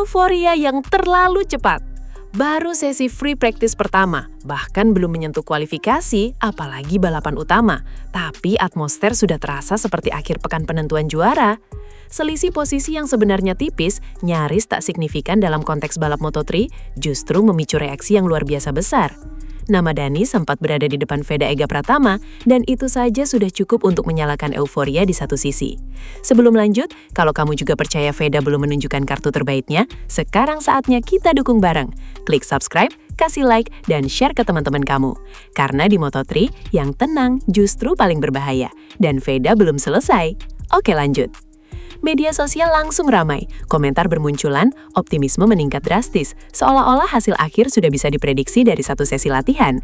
euforia yang terlalu cepat. Baru sesi free practice pertama, bahkan belum menyentuh kualifikasi, apalagi balapan utama. Tapi atmosfer sudah terasa seperti akhir pekan penentuan juara. Selisih posisi yang sebenarnya tipis, nyaris tak signifikan dalam konteks balap Moto3, justru memicu reaksi yang luar biasa besar. Nama Dani sempat berada di depan Veda Ega Pratama, dan itu saja sudah cukup untuk menyalakan euforia di satu sisi. Sebelum lanjut, kalau kamu juga percaya Veda belum menunjukkan kartu terbaiknya, sekarang saatnya kita dukung bareng. Klik subscribe, kasih like, dan share ke teman-teman kamu. Karena di Moto3, yang tenang justru paling berbahaya, dan Veda belum selesai. Oke lanjut. Media sosial langsung ramai, komentar bermunculan, optimisme meningkat drastis, seolah-olah hasil akhir sudah bisa diprediksi dari satu sesi latihan.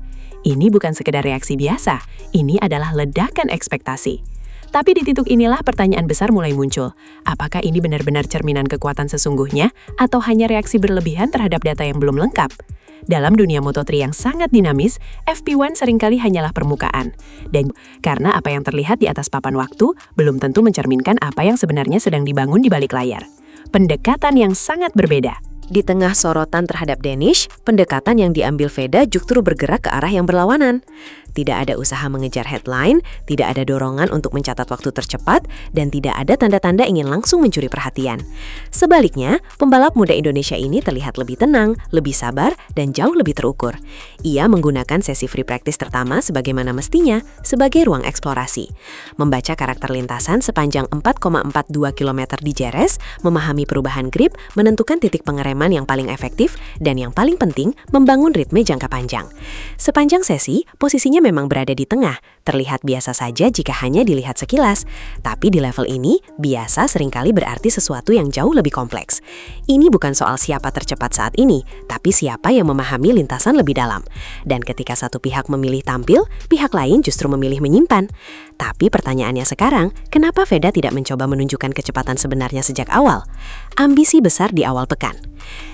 Ini bukan sekedar reaksi biasa, ini adalah ledakan ekspektasi. Tapi di titik inilah pertanyaan besar mulai muncul. Apakah ini benar-benar cerminan kekuatan sesungguhnya, atau hanya reaksi berlebihan terhadap data yang belum lengkap? Dalam dunia Moto3 yang sangat dinamis, FP1 seringkali hanyalah permukaan. Dan karena apa yang terlihat di atas papan waktu, belum tentu mencerminkan apa yang sebenarnya sedang dibangun di balik layar. Pendekatan yang sangat berbeda. Di tengah sorotan terhadap Danish, pendekatan yang diambil Veda justru bergerak ke arah yang berlawanan. Tidak ada usaha mengejar headline, tidak ada dorongan untuk mencatat waktu tercepat, dan tidak ada tanda-tanda ingin langsung mencuri perhatian. Sebaliknya, pembalap muda Indonesia ini terlihat lebih tenang, lebih sabar, dan jauh lebih terukur. Ia menggunakan sesi free practice pertama sebagaimana mestinya, sebagai ruang eksplorasi. Membaca karakter lintasan sepanjang 4,42 km di Jerez, memahami perubahan grip, menentukan titik pengereman yang paling efektif, dan yang paling penting, membangun ritme jangka panjang. Sepanjang sesi, posisinya memang berada di tengah, terlihat biasa saja jika hanya dilihat sekilas. Tapi di level ini, biasa seringkali berarti sesuatu yang jauh lebih kompleks. Ini bukan soal siapa tercepat saat ini, tapi siapa yang memahami lintasan lebih dalam. Dan ketika satu pihak memilih tampil, pihak lain justru memilih menyimpan. Tapi pertanyaannya sekarang, kenapa Veda tidak mencoba menunjukkan kecepatan sebenarnya sejak awal? Ambisi besar di awal pekan.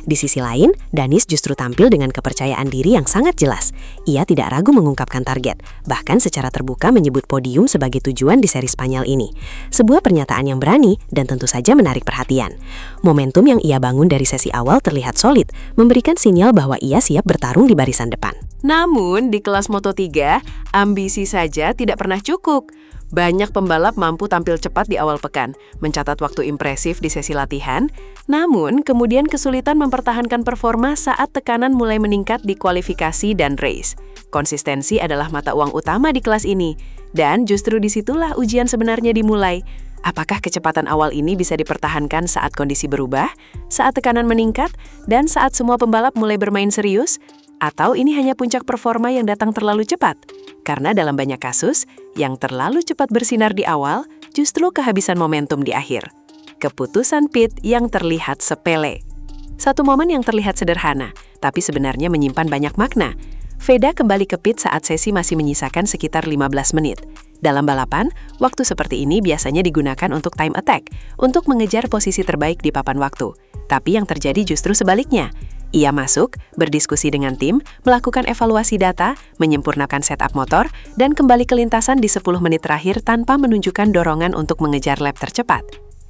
Di sisi lain, Danis justru tampil dengan kepercayaan diri yang sangat jelas. Ia tidak ragu mengungkapkan target, bahkan secara terbuka menyebut podium sebagai tujuan di seri Spanyol ini. Sebuah pernyataan yang berani dan tentu saja menarik perhatian. Momentum yang ia bangun dari sesi awal terlihat solid, memberikan sinyal bahwa ia siap bertarung di barisan depan. Namun, di kelas Moto3, ambisi saja tidak pernah cukup. Banyak pembalap mampu tampil cepat di awal pekan, mencatat waktu impresif di sesi latihan, namun kemudian kesulitan mempertahankan performa saat tekanan mulai meningkat di kualifikasi dan race. Konsistensi adalah mata uang utama di kelas ini, dan justru disitulah ujian sebenarnya dimulai. Apakah kecepatan awal ini bisa dipertahankan saat kondisi berubah, saat tekanan meningkat, dan saat semua pembalap mulai bermain serius? Atau ini hanya puncak performa yang datang terlalu cepat? Karena dalam banyak kasus, yang terlalu cepat bersinar di awal justru kehabisan momentum di akhir. Keputusan pit yang terlihat sepele. Satu momen yang terlihat sederhana, tapi sebenarnya menyimpan banyak makna. Veda kembali ke pit saat sesi masih menyisakan sekitar 15 menit. Dalam balapan, waktu seperti ini biasanya digunakan untuk time attack, untuk mengejar posisi terbaik di papan waktu. Tapi yang terjadi justru sebaliknya. Ia masuk, berdiskusi dengan tim, melakukan evaluasi data, menyempurnakan setup motor, dan kembali ke lintasan di 10 menit terakhir tanpa menunjukkan dorongan untuk mengejar lap tercepat.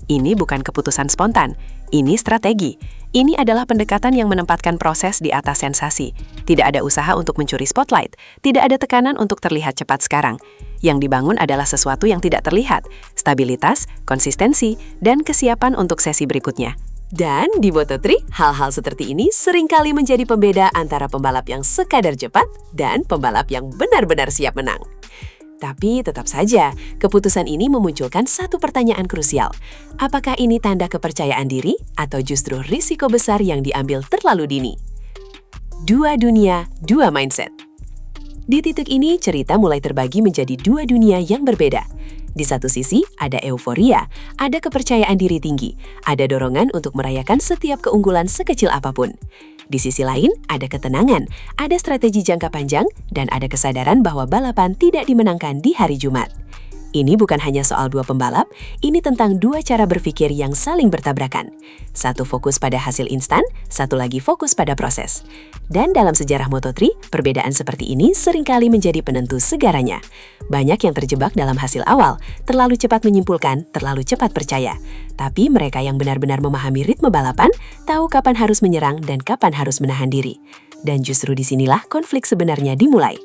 Ini bukan keputusan spontan, ini strategi. Ini adalah pendekatan yang menempatkan proses di atas sensasi. Tidak ada usaha untuk mencuri spotlight, tidak ada tekanan untuk terlihat cepat sekarang. Yang dibangun adalah sesuatu yang tidak terlihat, stabilitas, konsistensi, dan kesiapan untuk sesi berikutnya. Dan di Moto3, hal-hal seperti ini seringkali menjadi pembeda antara pembalap yang sekadar cepat dan pembalap yang benar-benar siap menang. Tapi tetap saja, keputusan ini memunculkan satu pertanyaan krusial. Apakah ini tanda kepercayaan diri atau justru risiko besar yang diambil terlalu dini? Dua dunia, dua mindset. Di titik ini, cerita mulai terbagi menjadi dua dunia yang berbeda. Di satu sisi, ada euforia, ada kepercayaan diri tinggi, ada dorongan untuk merayakan setiap keunggulan sekecil apapun. Di sisi lain, ada ketenangan, ada strategi jangka panjang, dan ada kesadaran bahwa balapan tidak dimenangkan di hari Jumat. Ini bukan hanya soal dua pembalap, ini tentang dua cara berpikir yang saling bertabrakan. Satu fokus pada hasil instan, satu lagi fokus pada proses. Dan dalam sejarah Moto3, perbedaan seperti ini seringkali menjadi penentu segaranya. Banyak yang terjebak dalam hasil awal, terlalu cepat menyimpulkan, terlalu cepat percaya. Tapi mereka yang benar-benar memahami ritme balapan, tahu kapan harus menyerang dan kapan harus menahan diri. Dan justru disinilah konflik sebenarnya dimulai.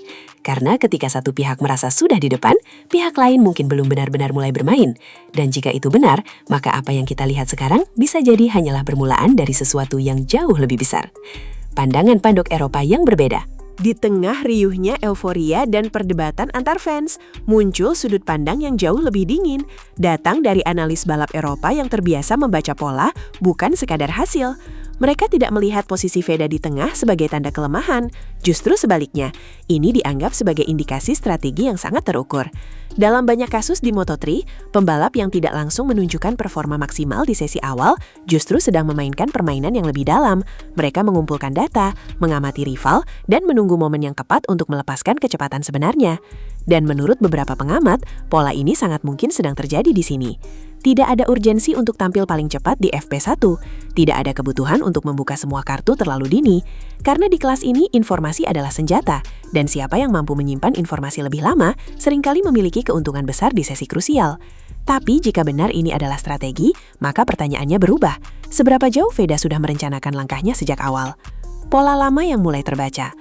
Karena ketika satu pihak merasa sudah di depan, pihak lain mungkin belum benar-benar mulai bermain. Dan jika itu benar, maka apa yang kita lihat sekarang bisa jadi hanyalah permulaan dari sesuatu yang jauh lebih besar. Pandangan pandok Eropa yang berbeda. Di tengah riuhnya euforia dan perdebatan antar fans, muncul sudut pandang yang jauh lebih dingin, datang dari analis balap Eropa yang terbiasa membaca pola, bukan sekadar hasil. Mereka tidak melihat posisi Veda di tengah sebagai tanda kelemahan, justru sebaliknya, ini dianggap sebagai indikasi strategi yang sangat terukur. Dalam banyak kasus di Moto3, pembalap yang tidak langsung menunjukkan performa maksimal di sesi awal justru sedang memainkan permainan yang lebih dalam. Mereka mengumpulkan data, mengamati rival, dan menunggu momen yang tepat untuk melepaskan kecepatan sebenarnya. Dan menurut beberapa pengamat, pola ini sangat mungkin sedang terjadi di sini. Tidak ada urgensi untuk tampil paling cepat di FP1. Tidak ada kebutuhan untuk membuka semua kartu terlalu dini. Karena di kelas ini informasi adalah senjata, dan siapa yang mampu menyimpan informasi lebih lama seringkali memiliki keuntungan besar di sesi krusial. Tapi jika benar ini adalah strategi, maka pertanyaannya berubah. Seberapa jauh Veda sudah merencanakan langkahnya sejak awal? Pola lama yang mulai terbaca.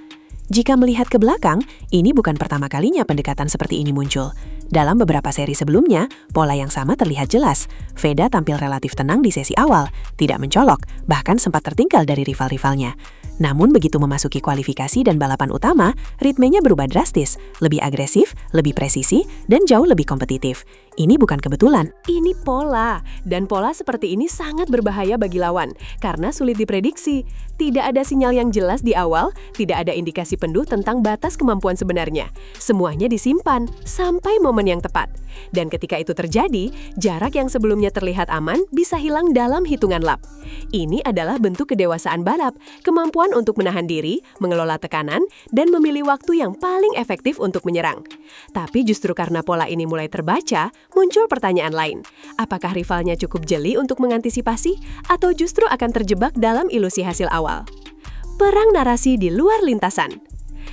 Jika melihat ke belakang, ini bukan pertama kalinya pendekatan seperti ini muncul. Dalam beberapa seri sebelumnya, pola yang sama terlihat jelas. Veda tampil relatif tenang di sesi awal, tidak mencolok, bahkan sempat tertinggal dari rival-rivalnya. Namun begitu memasuki kualifikasi dan balapan utama, ritmenya berubah drastis, lebih agresif, lebih presisi, dan jauh lebih kompetitif. Ini bukan kebetulan. Ini pola, dan pola seperti ini sangat berbahaya bagi lawan, karena sulit diprediksi. Tidak ada sinyal yang jelas di awal, tidak ada indikasi penduh tentang batas kemampuan sebenarnya. Semuanya disimpan, sampai momen yang tepat. Dan ketika itu terjadi, jarak yang sebelumnya terlihat aman bisa hilang dalam hitungan lap. Ini adalah bentuk kedewasaan balap, kemampuan untuk menahan diri, mengelola tekanan, dan memilih waktu yang paling efektif untuk menyerang. Tapi justru karena pola ini mulai terbaca, muncul pertanyaan lain. Apakah rivalnya cukup jeli untuk mengantisipasi, atau justru akan terjebak dalam ilusi hasil awal? Perang narasi di luar lintasan.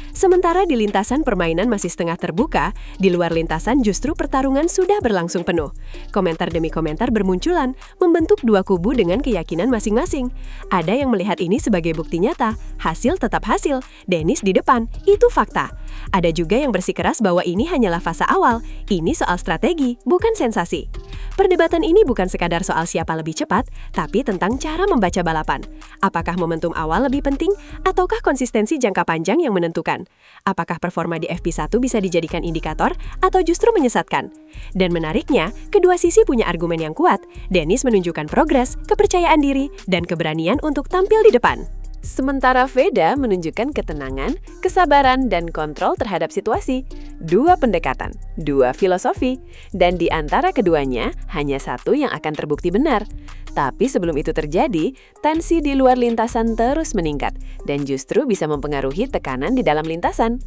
Sementara di lintasan permainan masih setengah terbuka, di luar lintasan justru pertarungan sudah berlangsung penuh. Komentar demi komentar bermunculan, membentuk dua kubu dengan keyakinan masing-masing. Ada yang melihat ini sebagai bukti nyata, hasil tetap hasil, Dennis di depan, itu fakta. Ada juga yang bersikeras bahwa ini hanyalah fase awal, ini soal strategi, bukan sensasi. Perdebatan ini bukan sekadar soal siapa lebih cepat, tapi tentang cara membaca balapan. Apakah momentum awal lebih penting, ataukah konsistensi jangka panjang yang menentukan? Apakah performa di FP1 bisa dijadikan indikator, atau justru menyesatkan? Dan menariknya, kedua sisi punya argumen yang kuat. Dennis menunjukkan progres, kepercayaan diri, dan keberanian untuk tampil di depan. Sementara Veda menunjukkan ketenangan, kesabaran, dan kontrol terhadap situasi. Dua pendekatan, dua filosofi, dan di antara keduanya hanya satu yang akan terbukti benar. Tapi sebelum itu terjadi, tensi di luar lintasan terus meningkat dan justru bisa mempengaruhi tekanan di dalam lintasan.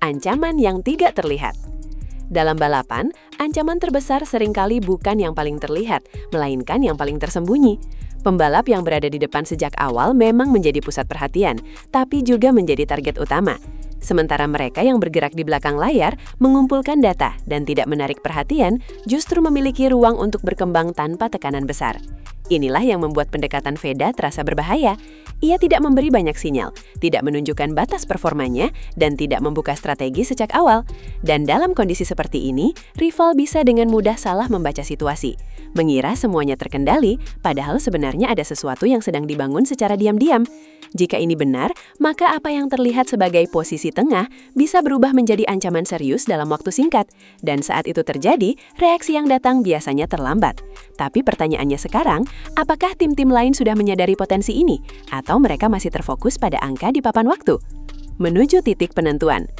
Ancaman yang tidak terlihat. Dalam balapan, ancaman terbesar seringkali bukan yang paling terlihat, melainkan yang paling tersembunyi. Pembalap yang berada di depan sejak awal memang menjadi pusat perhatian, tapi juga menjadi target utama. Sementara mereka yang bergerak di belakang layar mengumpulkan data dan tidak menarik perhatian, justru memiliki ruang untuk berkembang tanpa tekanan besar. Inilah yang membuat pendekatan Veda terasa berbahaya. Ia tidak memberi banyak sinyal, tidak menunjukkan batas performanya, dan tidak membuka strategi sejak awal. Dan dalam kondisi seperti ini, rival bisa dengan mudah salah membaca situasi. Mengira semuanya terkendali, padahal sebenarnya ada sesuatu yang sedang dibangun secara diam-diam. Jika ini benar, maka apa yang terlihat sebagai posisi tengah bisa berubah menjadi ancaman serius dalam waktu singkat. Dan saat itu terjadi, reaksi yang datang biasanya terlambat. Tapi pertanyaannya sekarang, apakah tim-tim lain sudah menyadari potensi ini? Atau mereka masih terfokus pada angka di papan waktu? Menuju titik penentuan.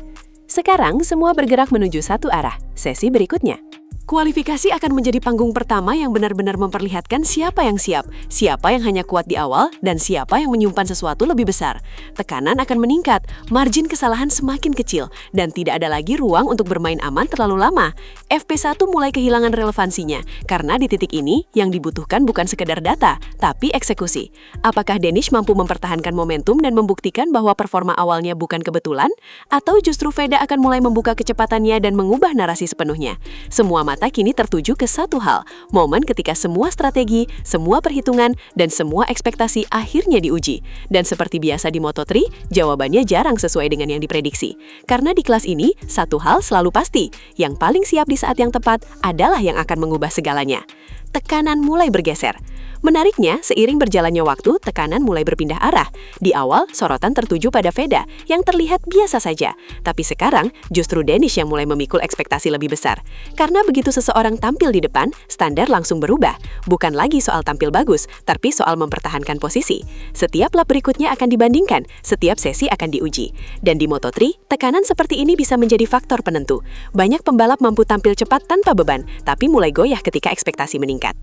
Sekarang semua bergerak menuju satu arah, sesi berikutnya. Kualifikasi akan menjadi panggung pertama yang benar-benar memperlihatkan siapa yang siap, siapa yang hanya kuat di awal, dan siapa yang menyimpan sesuatu lebih besar. Tekanan akan meningkat, margin kesalahan semakin kecil, dan tidak ada lagi ruang untuk bermain aman terlalu lama. FP1 mulai kehilangan relevansinya, karena di titik ini yang dibutuhkan bukan sekedar data, tapi eksekusi. Apakah Danish mampu mempertahankan momentum dan membuktikan bahwa performa awalnya bukan kebetulan? Atau justru Veda akan mulai membuka kecepatannya dan mengubah narasi sepenuhnya? Semua mata kini tertuju ke satu hal, momen ketika semua strategi, semua perhitungan, dan semua ekspektasi akhirnya diuji. Dan seperti biasa di Moto3, jawabannya jarang sesuai dengan yang diprediksi. Karena di kelas ini, satu hal selalu pasti, yang paling siap di saat yang tepat adalah yang akan mengubah segalanya. Tekanan mulai bergeser. Menariknya, seiring berjalannya waktu, tekanan mulai berpindah arah. Di awal, sorotan tertuju pada Veda, yang terlihat biasa saja. Tapi sekarang, justru Danish yang mulai memikul ekspektasi lebih besar. Karena begitu seseorang tampil di depan, standar langsung berubah. Bukan lagi soal tampil bagus, tapi soal mempertahankan posisi. Setiap lap berikutnya akan dibandingkan, setiap sesi akan diuji. Dan di Moto3, tekanan seperti ini bisa menjadi faktor penentu. Banyak pembalap mampu tampil cepat tanpa beban, tapi mulai goyah ketika ekspektasi meningkat.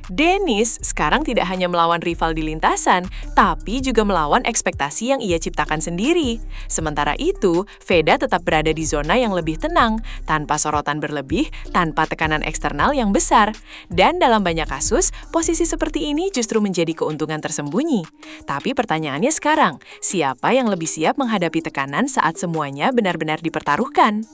Danish sekarang tidak hanya melawan rival di lintasan, tapi juga melawan ekspektasi yang ia ciptakan sendiri. Sementara itu, Veda tetap berada di zona yang lebih tenang, tanpa sorotan berlebih, tanpa tekanan eksternal yang besar. Dan dalam banyak kasus, posisi seperti ini justru menjadi keuntungan tersembunyi. Tapi pertanyaannya sekarang, siapa yang lebih siap menghadapi tekanan saat semuanya benar-benar dipertaruhkan?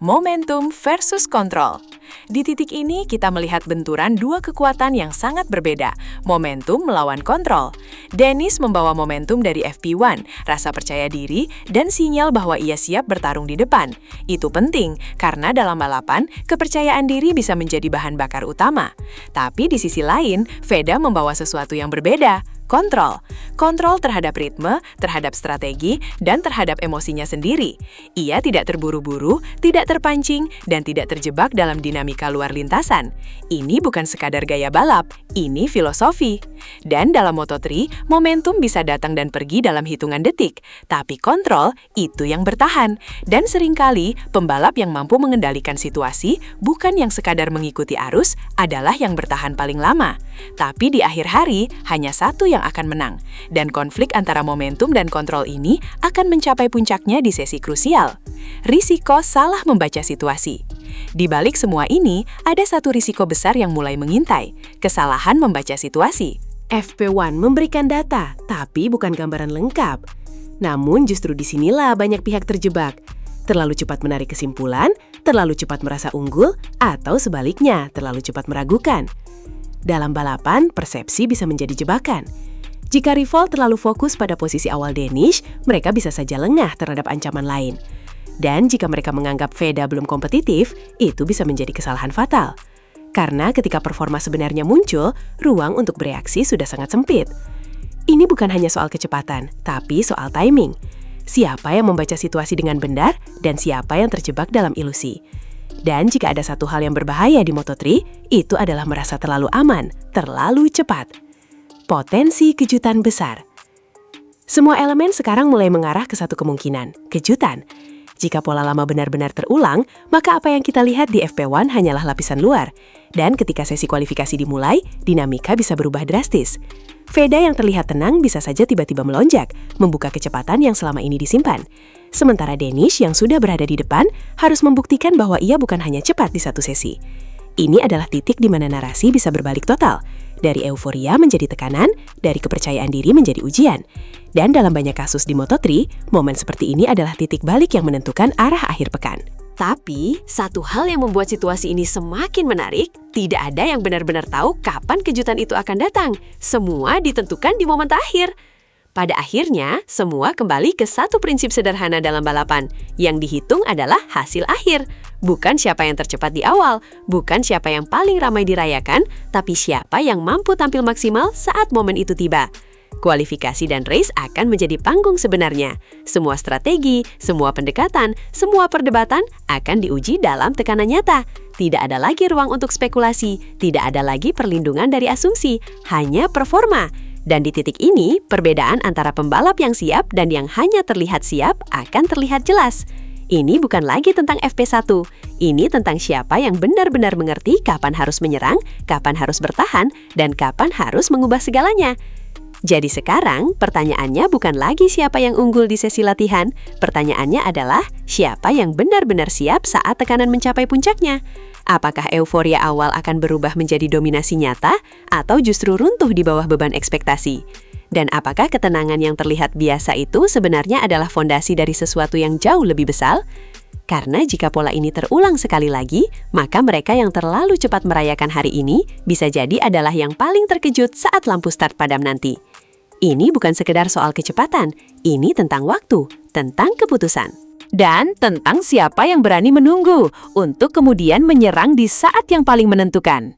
Momentum versus kontrol. Di titik ini kita melihat benturan dua kekuatan yang sangat berbeda, momentum melawan kontrol. Danish membawa momentum dari FP1, rasa percaya diri, dan sinyal bahwa ia siap bertarung di depan. Itu penting, karena dalam balapan, kepercayaan diri bisa menjadi bahan bakar utama. Tapi di sisi lain, Veda membawa sesuatu yang berbeda. Kontrol. Kontrol terhadap ritme, terhadap strategi, dan terhadap emosinya sendiri. Ia tidak terburu-buru, tidak terpancing, dan tidak terjebak dalam dinamika luar lintasan. Ini bukan sekadar gaya balap, ini filosofi. Dan dalam Moto3, momentum bisa datang dan pergi dalam hitungan detik. Tapi kontrol, itu yang bertahan. Dan seringkali, pembalap yang mampu mengendalikan situasi, bukan yang sekadar mengikuti arus, adalah yang bertahan paling lama. Tapi di akhir hari, hanya satu yang akan menang. Dan konflik antara momentum dan kontrol ini akan mencapai puncaknya di sesi krusial. Risiko salah membaca situasi. Di balik semua ini, ada satu risiko besar yang mulai mengintai, kesalahan membaca situasi. FP1 memberikan data, tapi bukan gambaran lengkap. Namun justru disinilah banyak pihak terjebak. Terlalu cepat menarik kesimpulan, terlalu cepat merasa unggul, atau sebaliknya, terlalu cepat meragukan. Dalam balapan, persepsi bisa menjadi jebakan. Jika rival terlalu fokus pada posisi awal Danish, mereka bisa saja lengah terhadap ancaman lain. Dan jika mereka menganggap Veda belum kompetitif, itu bisa menjadi kesalahan fatal. Karena ketika performa sebenarnya muncul, ruang untuk bereaksi sudah sangat sempit. Ini bukan hanya soal kecepatan, tapi soal timing. Siapa yang membaca situasi dengan benar, dan siapa yang terjebak dalam ilusi. Dan jika ada satu hal yang berbahaya di Moto3, itu adalah merasa terlalu aman, terlalu cepat. Potensi kejutan besar. Semua elemen sekarang mulai mengarah ke satu kemungkinan, kejutan. Jika pola lama benar-benar terulang, maka apa yang kita lihat di FP1 hanyalah lapisan luar. Dan ketika sesi kualifikasi dimulai, dinamika bisa berubah drastis. Veda yang terlihat tenang bisa saja tiba-tiba melonjak, membuka kecepatan yang selama ini disimpan. Sementara Danish yang sudah berada di depan harus membuktikan bahwa ia bukan hanya cepat di satu sesi. Ini adalah titik di mana narasi bisa berbalik total. Dari euforia menjadi tekanan, dari kepercayaan diri menjadi ujian. Dan dalam banyak kasus di Moto3, momen seperti ini adalah titik balik yang menentukan arah akhir pekan. Tapi, satu hal yang membuat situasi ini semakin menarik, tidak ada yang benar-benar tahu kapan kejutan itu akan datang. Semua ditentukan di momen terakhir. Pada akhirnya, semua kembali ke satu prinsip sederhana dalam balapan. Yang dihitung adalah hasil akhir. Bukan siapa yang tercepat di awal, bukan siapa yang paling ramai dirayakan, tapi siapa yang mampu tampil maksimal saat momen itu tiba. Kualifikasi dan race akan menjadi panggung sebenarnya. Semua strategi, semua pendekatan, semua perdebatan akan diuji dalam tekanan nyata. Tidak ada lagi ruang untuk spekulasi, tidak ada lagi perlindungan dari asumsi, hanya performa. Dan di titik ini, perbedaan antara pembalap yang siap dan yang hanya terlihat siap akan terlihat jelas. Ini bukan lagi tentang FP1. Ini tentang siapa yang benar-benar mengerti kapan harus menyerang, kapan harus bertahan, dan kapan harus mengubah segalanya. Jadi sekarang, pertanyaannya bukan lagi siapa yang unggul di sesi latihan. Pertanyaannya adalah siapa yang benar-benar siap saat tekanan mencapai puncaknya. Apakah euforia awal akan berubah menjadi dominasi nyata, atau justru runtuh di bawah beban ekspektasi? Dan apakah ketenangan yang terlihat biasa itu sebenarnya adalah fondasi dari sesuatu yang jauh lebih besar? Karena jika pola ini terulang sekali lagi, maka mereka yang terlalu cepat merayakan hari ini bisa jadi adalah yang paling terkejut saat lampu start padam nanti. Ini bukan sekedar soal kecepatan, ini tentang waktu, tentang keputusan. Dan tentang siapa yang berani menunggu untuk kemudian menyerang di saat yang paling menentukan.